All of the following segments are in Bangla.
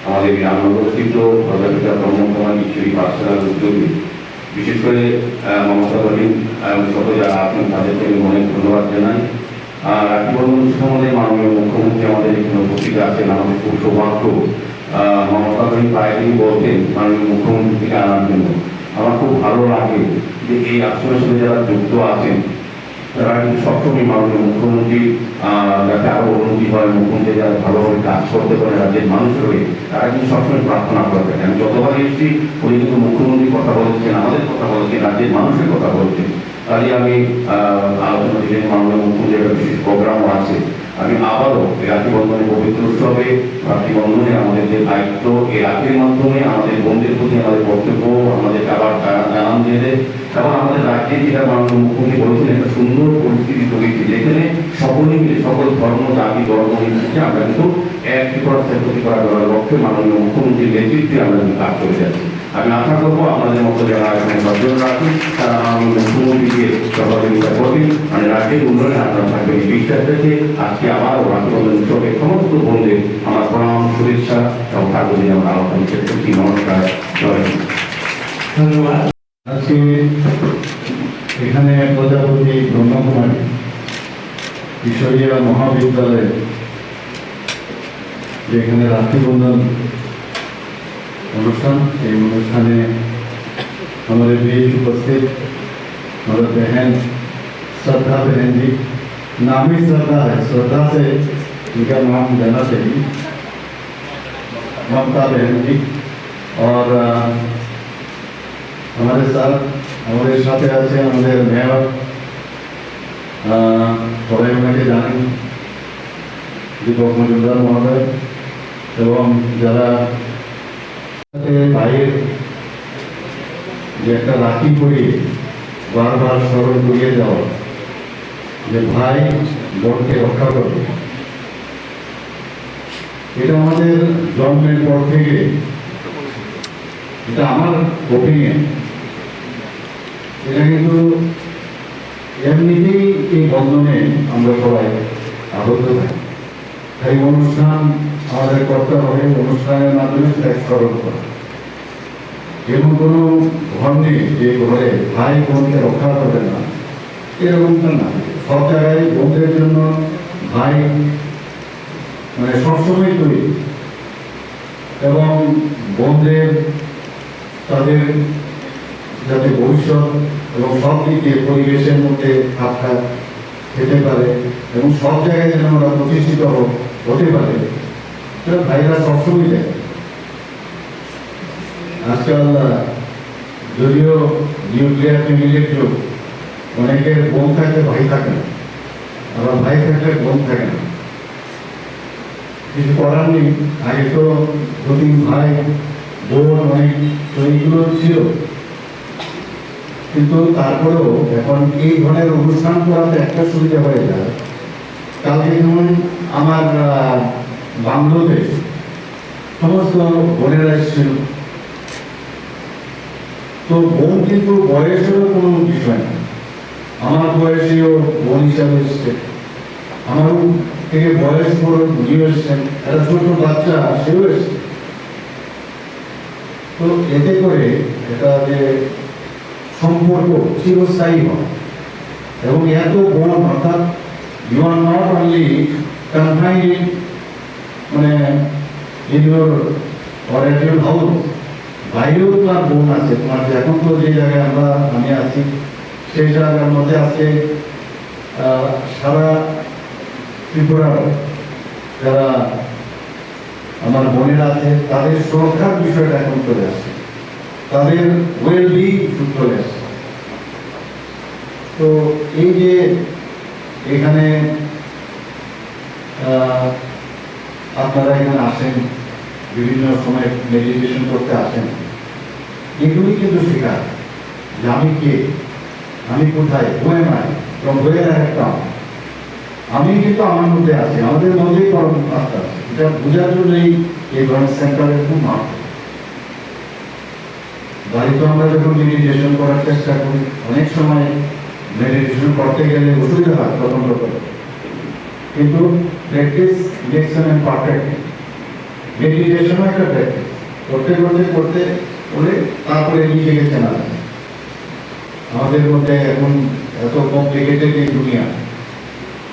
আমাদের রামনগরস্থিত প্রজাপিতা ব্রহ্মকুমারী ঈশ্বরী পাঠশালার উদ্যোগে বিশেষ করে মমতা বলিন সহ যারা আছেন তাদেরকে আমি অনেক ধন্যবাদ জানাই। আর রাখি বন্ধন অনুষ্ঠানে আমাদের মাননীয় মুখ্যমন্ত্রী আমাদের এখানে উপস্থিত আছেন, আমাদের খুব সৌভাগ্য। মমতা বলিন প্রায় দিন বলতেন মাননীয় মুখ্যমন্ত্রী থেকে আনার জন্য। আমার খুব ভালো লাগে যে এই আশ্রমের সাথে যারা যুক্ত আছেন তারা কিন্তু সবসময় মাননীয় মুখ্যমন্ত্রী যাতে আরো উন্নতি হয়, মুখ্যমন্ত্রী যারা ভালোভাবে কাজ করতে পারে রাজ্যের মানুষ হয়ে, তারা কিন্তু সবসময় প্রার্থনা করে থাকেন। আমি যতবার এসেছি উনি কিন্তু মুখ্যমন্ত্রীর কথা বলেছেন, আমাদের কথা বলেছেন, রাজ্যের মানুষের কথা বলছেন। তাই আমি আলোচনা দিলেন মাননীয় মুখ্যমন্ত্রী একটা বিশেষ প্রোগ্রামও আছে। আমি আবারও এই রাখি বন্ধনের পবিত্র উৎসবে রাখি বন্ধনে আমাদের যে দায়িত্ব, এই রাখির মাধ্যমে আমাদের বোনদের প্রতি আমাদের কর্তব্য আমাদেরকে আবার জানান দিয়ে দেয়। এবং আমাদের রাজ্যে যেটা মাননীয় মুখ্যমন্ত্রী বলেছেন একটা সুন্দর পরিস্থিতি তৈরি হয়েছে, যেখানে সকলে মিলে সকল ধর্ম জাতি ধর্ম নির্বিশেষে আমরা কিন্তু একটি করা সেটি করার লক্ষ্যে মাননীয় মুখ্যমন্ত্রীর নেতৃত্বে আমরা কাজ করে যাচ্ছি। আমি আশা করবো আপনাদের মতো যারা এখানে সচেতন রাখি তারা মাননীয় মুখ্যমন্ত্রীকে সহযোগিতা করবেন, মানে রাজ্যের উন্নয়নে আপনারা থাকবেন এই বিশ্বাস রেখে আজকে আবার রাখি বন্ধন উৎসবে সমস্ত বন্ধুদের আমার প্রণাম শুভেচ্ছা এবং থাকবো দিনে আমার আলোচনা শেষ করছি। নমস্কার, জয় হিন্দ। ধন্যবাদ। আজকে এখানে প্রজাপতি ব্রহ্মকুমারী ঈশ্বরীয় মহাবিদ্যালয়ে যেখানে রাখি বন্ধন অনুষ্ঠান, এই অনুষ্ঠানে हमारे बीच उपस्थित हमारे बहन श्रद्धा बहन जी, नाम ही श्रद्धा है, श्रद्धा से इनका नाम लेना चाहिए, ममता बहन जी। और हमारे साथ हमारे साथे আছে আমাদের মেয়র, সবাই ওনাকে জানেন, দীপক মজুমদার মহোদয়, এবং যারা ভাইয়ের যে একটা রাখি পরিয়ে বারবার স্মরণ করিয়ে যাওয়া যে ভাই বোনকে রক্ষা করবে, এটা আমাদের জন্মের পর থেকে, এটা আমার ওপিনিয়ন, এটা কিন্তু এমনিতেই এই বন্ধনে আমরা সবাই আবদ্ধ থাকি। তাই অনুষ্ঠান আমাদের করতে হবে, অনুষ্ঠানের মাধ্যমে ত্যাগ স্মরণ করা। এমন কোনো ঘর নেই যে ঘরে ভাই বোনকে রক্ষা করবে না, এরকমটা না। সব জায়গায় বোনদের জন্য ভাই মানে সবসময় তৈরি, এবং বোনদের তাদের যাতে ভবিষ্যৎ এবং সব দিকে পরিবেশের মধ্যে খাপ খাপ খেতে পারে এবং সব জায়গায় যেন ওরা প্রতিষ্ঠিত হতে পারে, সেটা ভাইরা সবসময় দেয়। আজকাল যদিও নিউক্লিয়ার ফ্যামিলির যুগ, অনেকের বোন থাকলে ভাই থাকে না, আবার ভাই থাকলে বোন থাকে না, কিছু করার নেই। আগে তো দুদিন ভাই বোন অনেক তো এইগুলো ছিল, কিন্তু তারপরেও এখন এই ধরনের অনুষ্ঠান করাতে একটা সুবিধা হয়ে যায়। কালকে যেমন আমার বাংলোতে সমস্ত বোনেরা এসেছিল, তো বোন কিন্তু বয়সেরও কোনো বিষয় না, আমার বয়সেও বোন হিসাবে এসছে, আমার থেকে বয়স বড় উনিও এসছেন, একটা ছোট বাচ্চা সেও এসছে। তো এতে করে এটা যে সম্পর্ক চিরস্থায়ী হয়, এবং এত বোন, অর্থাৎ you are not only confined মানে in your or at your house, বাইরেও তোমার বোন আছে। তোমার এখন তো যে জায়গায় আমি আছি সেই জায়গার মধ্যে আজকে সারা ত্রিপুরার যারা আমার বোনেরা আছে তাদের সুরক্ষার বিষয়টা এখন চলে আসছে, তাদের ওয়েলবিং চলে আসছে। তো এই যে এখানে আপনারা এখানে আসেন, বিভিন্ন সময় মেডিটেশন করতে আসেন, এগুলি কিন্তু শেখা যে আমি কে, আমি কোথায়, হয়ে নাই এবং হয়ে একটা আমি কিন্তু আমার মধ্যে আছি, আমাদের মধ্যেই পরম আত্মা আছে। এটা বোঝার জন্যই এই ধরনের সেন্টারের খুব মাত্র। বাড়িতে আমরা যখন মেডিটেশন করার চেষ্টা করি, অনেক সময় মেডিটেশন করতে গেলে অসুবিধা হয় প্রথম প্রথম, কিন্তু practice makes a man perfect. মেডিটেশনও একটা প্র্যাকটিস। করতে করতে করতে করে তারপরে নিজেকে চেনা যায়। আমাদের মধ্যে এখন এত কমপ্লিকেটেড এই দুনিয়া,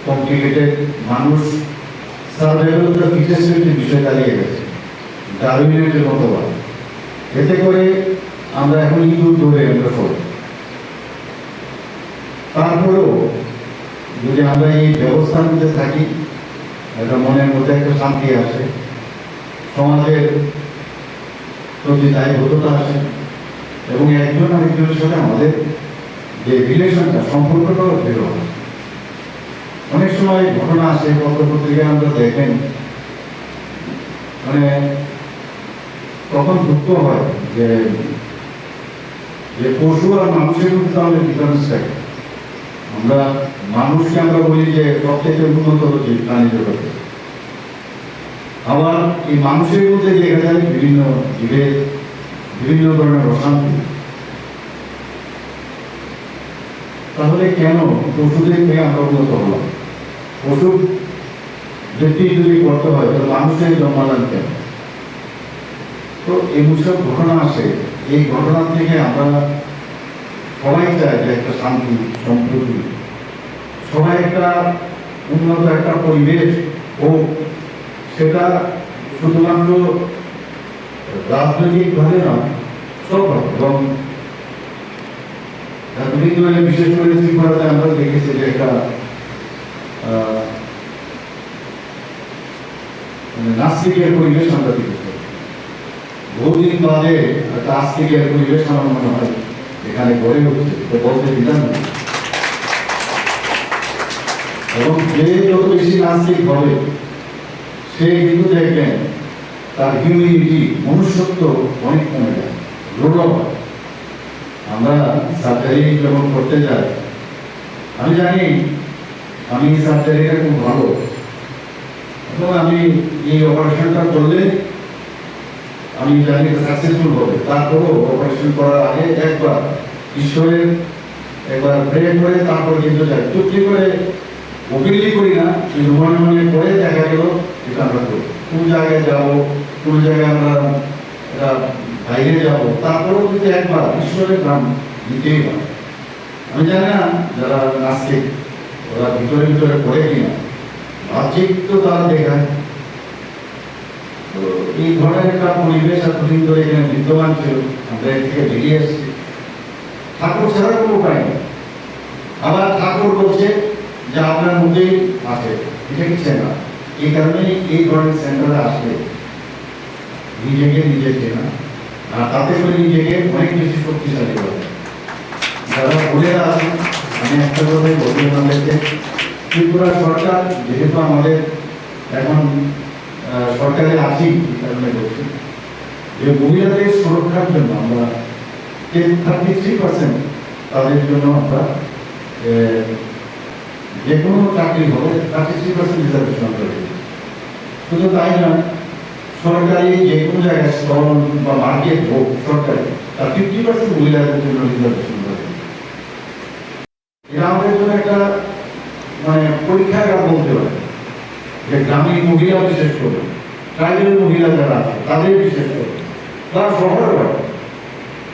কমপ্লিকেটেড মানুষ সার্ভাইভাল অফ দ্য ফিটেস্ট যে বিষয় দাঁড়িয়ে গেছে, ডারউইনের যে মতবাদ, এতে করে আমরা এখন ইঁদুর ধরে আমরা সবাই। তারপরেও যদি আমরা এই ব্যবস্থার মধ্যে থাকি, একটা মনের মধ্যে একটা শান্তি আসে, সমাজের প্রতি দায়বদ্ধতা আসে, এবং একজন আরেকজনের সাথে আমাদের যে রিলেশনটা, সম্পর্কটাও দৃঢ় হয়। অনেক সময় ঘটনা আসে, পত্রপত্রিকায় আমরা দেখেন, মানে তখন দুঃখ হয় যে পশু আর মানুষের মধ্যে তাহলে ডিফারেন্স থাকে। আমরা মানুষকে আমরা বলি যে সবথেকে উন্নত জীব প্রাণী জগতে, আবার এই মানুষের মধ্যে দেখা যায় বিভিন্ন জীবের বিভিন্ন ধরনের অশান্তি। তাহলে কেন পশুদের থেকে আমরা উন্নত হলাম? পশু যদি করতে হয় তাহলে মানুষের জন্মালাম কেন? তো এমন সব ঘটনা আসে, এই ঘটনা থেকে আমরা সবাই চাই যে একটা শান্তি, সম্প্রীতি, সবাই একটা উন্নত একটা পরিবেশ হোক। সেটা শুধুমাত্র রাজনৈতিকভাবে নয়, সবভাবে। এবং বিশেষ করে ত্রিপুরাতে আমরা দেখেছি যে একটা নাস্তিকের পরিবেশ আমরা দেখেছি। বহুদিন বাদে একটা আস্তিকের পরিবেশ আমার মনে হয় এখানে গড়ে উঠছে, তো বলতে বিধান নেই। এবং যে যত বেশি নাস্তিক হবে, সে কিন্তু দেখবেন তার হিউম্যানিটি, মনুষ্যত্ব অনেক কমে যায়, দুর্লভ হয়। আমরা সার্জারি যখন করতে যাই, আমি জানি আমি সার্জারিটা খুব ভালো, এবং আমি এই অপারেশনটা করলে আমি জানি সাকসেসফুল হবে। তারপরও অপারেশন করার আগে একবার ঈশ্বরের একবার প্রে করে তারপর কিন্তু যাই। চুক্তি করে ওপিলি করি না, কিন্তু মনে মনে করে দেখা গেল এটা আমরা করি। কোন জায়গায় যাবো, কোন জায়গায় আমরা বাইরে যাবো, তারপরেও কিন্তু একবার ঈশ্বরের নাম দিতেই হয়। আমি জানি না যারা নাস্তিক ওরা ভিতরে ভিতরে পড়ে কিনা, বাহ্যিক তো তারা দেখায়। তো এই ধরনের একটা পরিবেশ এতদিন ধরে এখানে বিদ্যমান ছিল, আমরা এর থেকে বেরিয়ে এসেছি। ঠাকুর ছাড়া কোনো উপায় নেই। আবার ঠাকুর বলছে যে আপনার মধ্যেই আছে, এটা কি চেনা। এই কারণে এই ধরনের সেন্টারে আসলে নিজেকে নিজে চেনা, আর তাতে করে নিজেকে অনেক বেশি শক্তিশালী করে। যারা বোনেরা আছেন, আমি একটা কথাই বলবো আমাদেরকে, ত্রিপুরা সরকার যেহেতু আমাদের এখন সরকারে আছি, এই কারণে বলছি যে মহিলাদের সুরক্ষার জন্য আমরা 33% তাদের জন্য আমরা যে কোনো চাকরি হবে 33% রিজার্ভেশন আমরা রেখেছি। শুধু তাই নয়, সরকারি যে কোনো জায়গায় স্টল বা মার্কেট হোক সরকারি, তার 50% মহিলাদের জন্য রিজার্ভেশন করে। এটা আমাদের জন্য একটা মানে পরীক্ষাগার বলতে পারে, যে গ্রামীণ মহিলা বিশেষ করে, ট্রাইবেল মহিলা যারা আছে তাদের বিশেষ করে, বা শহরে হয়।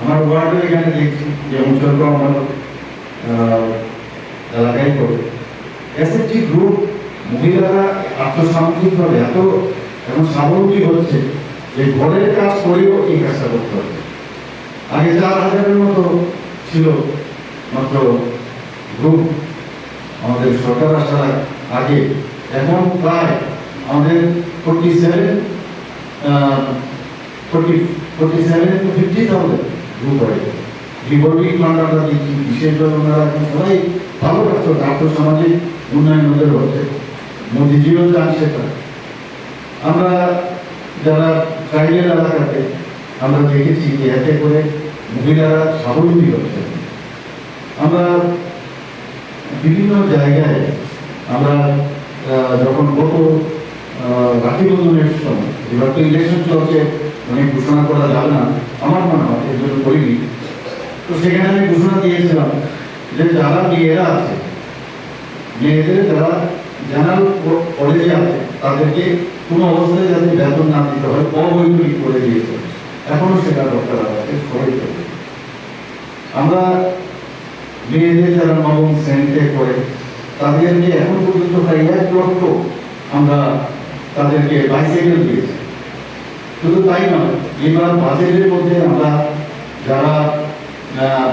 আমার ওয়ার্ডে এখানে দেখছি যে অঞ্চল আমার এলাকায় করে এসএসটি গ্রুপ মহিলারা আত্মসামাজিকভাবে এত এবং স্বাবলম্বী হচ্ছে যে ঘরের কাজ করেও এই কাজটা করতে হবে। আগে 4000-এর মতো ছিল মাত্র গ্রুপ আমাদের সরকার আসার আগে, এখন প্রায় আমাদের 47 to 50,000 গ্রুপ হয়। রিভলভিং ফান্ড আমরা দিচ্ছি, বিশেষভাবে ওনারা এখন সবাই ভালো কাজ করছে, আর্থসামাজিক উন্নয়ন ওদের হচ্ছে, মোদিজিও চান সেটা। আমরা যারা ট্রাইবেল এলাকাতে আমরা দেখেছি যে এতে করে মহিলারা স্বাবলম্বী হচ্ছে। আমরা বিভিন্ন জায়গায় আমরা যখন গত রাখি বন্ধনের সময়, এবার তো ইলেকশন চলছে, অনেক ঘোষণা করা যাবে না আমার মনে হয়, এর জন্য করিনি। তো সেখানে আমি ঘোষণা দিয়েছিলাম যে যারা মেয়েরা আছে, মেয়েদের যারা জেনারেল কলেজে আছে তাদেরকে কোনো অবস্থায় যাতে বেতন না দিতে হয় অবৈতনিক করে দিয়েছে, এখনো সেটা ডক্টর আবাসে করে চলছে। আমরা মেয়েদের যারা নবম শ্রেণীতে পড়ে তাদেরকে এখন পর্যন্ত প্রায় 1 লক্ষ আমরা তাদেরকে বাইসাইকেল দিয়েছি। শুধু তাই নয়, এবার বাজেটের মধ্যে আমরা যারা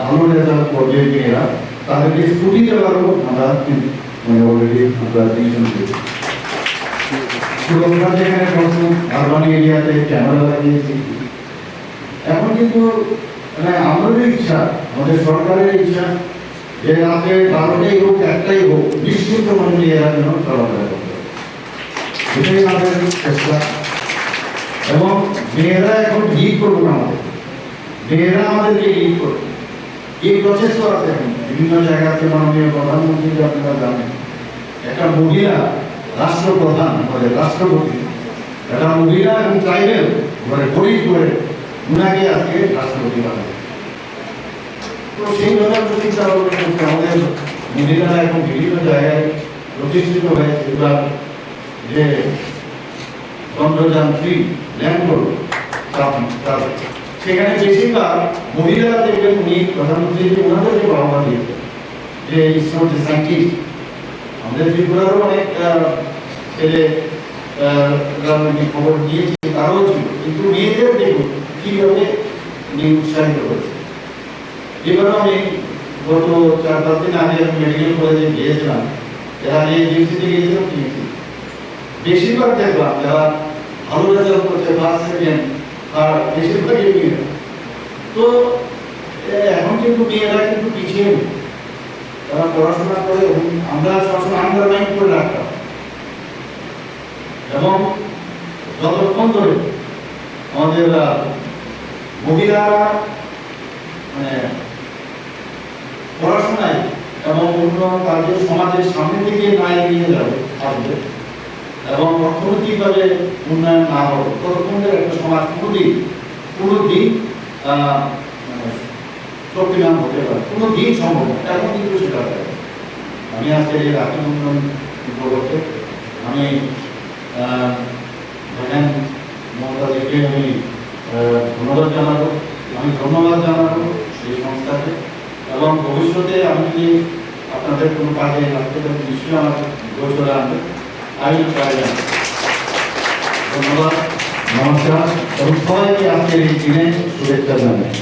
ভালো রেজাল্ট করবে মেয়েরা তাদেরকে স্কুটি দেওয়ারও আমরা অলরেডি আমরা ডিসিশন দিয়েছি। আমরা যেখানে আরবান এরিয়াতে ক্যামেরা লাগিয়েছি, এখন কিন্তু আমাদের ইচ্ছা, আমাদের সরকারের ইচ্ছা যে রাতে 12টাই হোক 1টাই হোক নিশ্চিত মানে মেয়েরা যেন চলাফেরা করতে পারে, এটাই আমাদের চেষ্টা। এবং মেয়েরা এখন লিড করবে না, মেয়েরা আমাদেরকে লিড করবে, এই প্রচেষ্টা আছে এখন বিভিন্ন জায়গাতে। মাননীয় প্রধানমন্ত্রী আপনারা জানেন, একটা মহিলা রাষ্ট্রপ্রধান আমাদের রাষ্ট্রপতি, একটা মহিলা এবং ট্রাইবেল মানে গরিব করে উনাকে আজকে রাষ্ট্রপতি বানাবে। তো সেইভাবে আমরা চিন্তা ভাবনা করছি, আমাদের মহিলারা এখন বিভিন্ন জায়গায় প্রতিষ্ঠিত হয়েছে। এবার যে চন্দ্রযান 3 ল্যান্ড করলো সেখানে বেশিরভাগ মহিলারা দেখবেন উনি প্রধানমন্ত্রী যে ওনাদেরকে বাহবা দিয়েছে, যে ইসরোর যে সায়েন্টিস্ট, আমাদের ত্রিপুরারও অনেক ছেলে রাজনৈতিক খবর দিয়েছে, তারাও ছিল, কিন্তু মেয়েদের দেখুন কিভাবে উনি উৎসাহিত করেছে। এবারও আমি গত 4-5 দিন আগে আমি মেডিকেল কলেজে গিয়েছিলাম, এর আগে জিএমসিতে গিয়েছিলাম, বেশিরভাগ দেখলাম যারা ভালো রেজাল্ট করছে ফার্স্ট সেকেন্ড আর বেশিরভাগই মেয়েরা। তো এখন কিন্তু মেয়েরা কিন্তু পিছিয়ে নেই, তারা পড়াশোনা করে। আমরা সবসময় আন্ডারলাইন করে রাখতাম, এবং যতক্ষণ ধরে আমাদের মহিলারা মানে পড়াশোনায় এবং অন্য কাজে সমাজের সামনে থেকে না এগিয়ে যাবে আসবে এবং অর্থনৈতিকভাবে উন্নয়ন না হবে, ততক্ষণ ধরে একটা সমাজ কোনোদিন শক্তিমান হতে পারে, কোনো দিন সম্ভব না। এখন কিন্তু সেটা হয়। আমি আজকে এই রাখি বন্ধন উপলক্ষে আমি দেখেন মমতাদিকে আমি ধন্যবাদ জানাবো, সেই সংস্থাকে। এবং ভবিষ্যতে আমি যদি আপনাদের কোনো কাজে লাগতে পারি নিশ্চয়ই আমার গোচরে আনবে, আমি ট্রাই জানাবো। ধন্যবাদ, নমস্কার এবং সবাইকে আজকের এই দিনে শুভেচ্ছা জানাই।